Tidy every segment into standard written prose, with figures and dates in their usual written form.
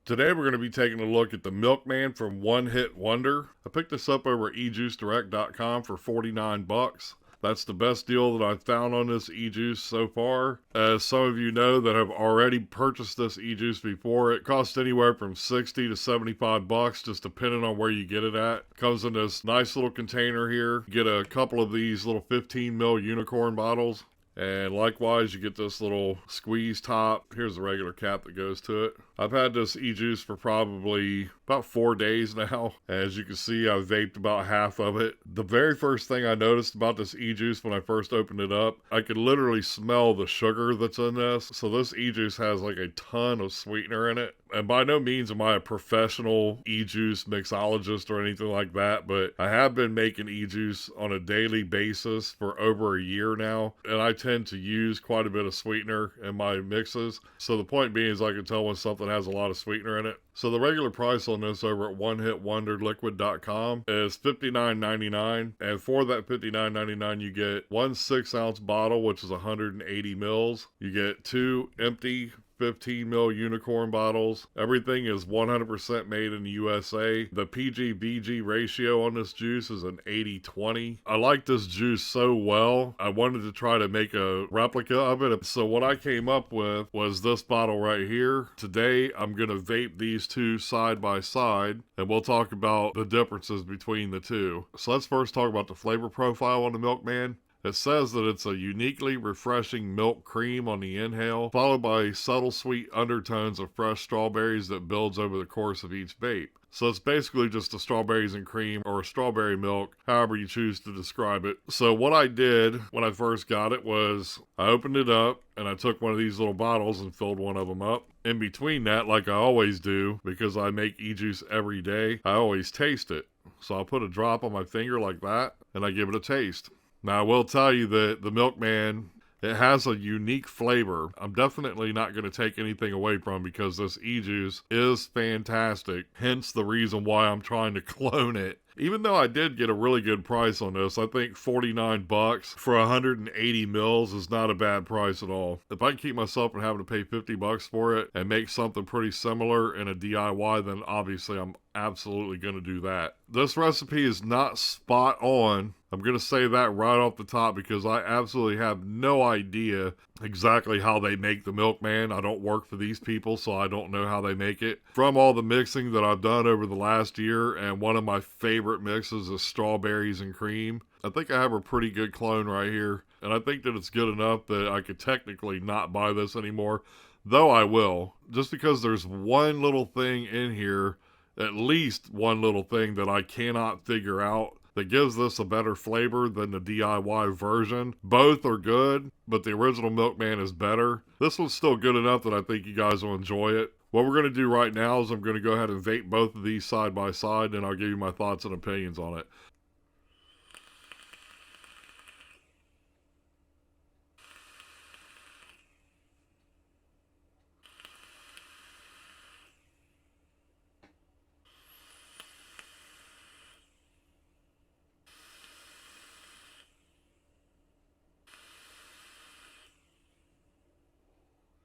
Today we're going to be taking a look at the Milkman from One Hit Wonder. I picked this up over at eJuiceDirect.com for 49 bucks. That's the best deal that I've found on this eJuice so far. As some of you know that have already purchased this eJuice before, it costs anywhere from 60 to 75 bucks, just depending on where you get it at. It comes in this nice little container here. You get a couple of these little 15 ml unicorn bottles. And likewise, you get this little squeeze top. Here's the regular cap that goes to it. I've had this eJuice for probably about 4 days now. As you can see, I've vaped about half of it. The very first thing I noticed about this eJuice when I first opened it up, I could literally smell the sugar that's in this. So this eJuice has like a ton of sweetener in it. And by no means am I a professional eJuice mixologist or anything like that, but I have been making eJuice on a daily basis for over a year now, and I tend to use quite a bit of sweetener in my mixes. So the point being is I can tell when something has a lot of sweetener in it. So the regular price on this over at OneHitWonderLiquid.com is $59.99, and for that $59.99 you get one 6-ounce bottle, which is 180 mils. You get 2 empty 15 ml unicorn bottles. Everything is 100% made in the USA. The PG-VG ratio on this juice is an 80-20. I like this juice so well, I wanted to try to make a replica of it. So what I came up with was this bottle right here. Today, I'm going to vape these two side by side, and we'll talk about the differences between the two. So let's first talk about the flavor profile on the Milkman. It says that it's a uniquely refreshing milk cream on the inhale, followed by subtle sweet undertones of fresh strawberries that builds over the course of each vape. So it's basically just a strawberries and cream or a strawberry milk, however you choose to describe it. So what I did when I first got it was I opened it up and I took one of these little bottles and filled one of them up. In between that, like I always do, because I make eJuice every day, I always taste it. So I'll put a drop on my finger like that and I give it a taste. Now, I will tell you that the Milkman, it has a unique flavor. I'm definitely not going to take anything away from it because this eJuice is fantastic. Hence the reason why I'm trying to clone it. Even though I did get a really good price on this, I think 49 bucks for 180 mils is not a bad price at all. If I can keep myself from having to pay 50 bucks for it and make something pretty similar in a DIY, then obviously I'm absolutely going to do that. This recipe is not spot on. I'm going to say that right off the top because I absolutely have no idea exactly how they make the Milkman. I don't work for these people, so I don't know how they make it. From all the mixing that I've done over the last year, and one of my favorite mixes is strawberries and cream, I think I have a pretty good clone right here. And I think that it's good enough that I could technically not buy this anymore, though I will. Just because there's one little thing in here, at least one little thing that I cannot figure out that gives this a better flavor than the DIY version. Both are good, but the original Milkman is better. This one's still good enough that I think you guys will enjoy it. What we're going to do right now is I'm going to go ahead and vape both of these side by side, and I'll give you my thoughts and opinions on it.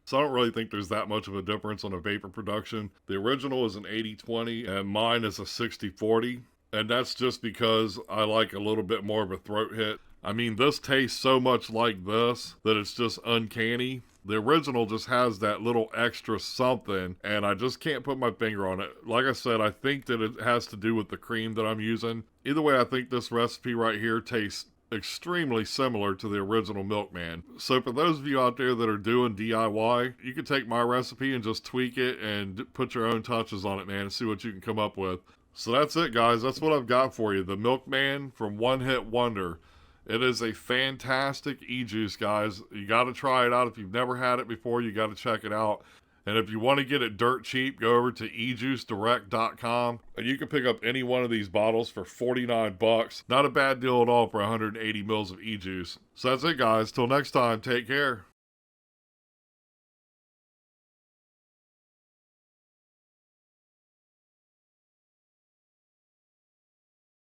So I don't really think there's that much of a difference on a vapor production. The original is an 80-20 and mine is a 60-40. And that's just because I like a little bit more of a throat hit. I mean, this tastes so much like this that it's just uncanny. The original just has that little extra something, and I just can't put my finger on it. Like I said, I think that it has to do with the cream that I'm using. Either way, I think this recipe right here tastes extremely similar to the original Milkman. So for those of you out there that are doing DIY, you can take my recipe and just tweak it and put your own touches on it, man, and see what you can come up with. So that's it, guys. That's what I've got for you. The Milkman from One Hit Wonder. It is a fantastic eJuice, guys. You got to try it out. If you've never had it before, you got to check it out. And if you want to get it dirt cheap, go over to eJuiceDirect.com and you can pick up any one of these bottles for 49 bucks. Not a bad deal at all for 180 mils of eJuice. So that's it, guys. Till next time, take care.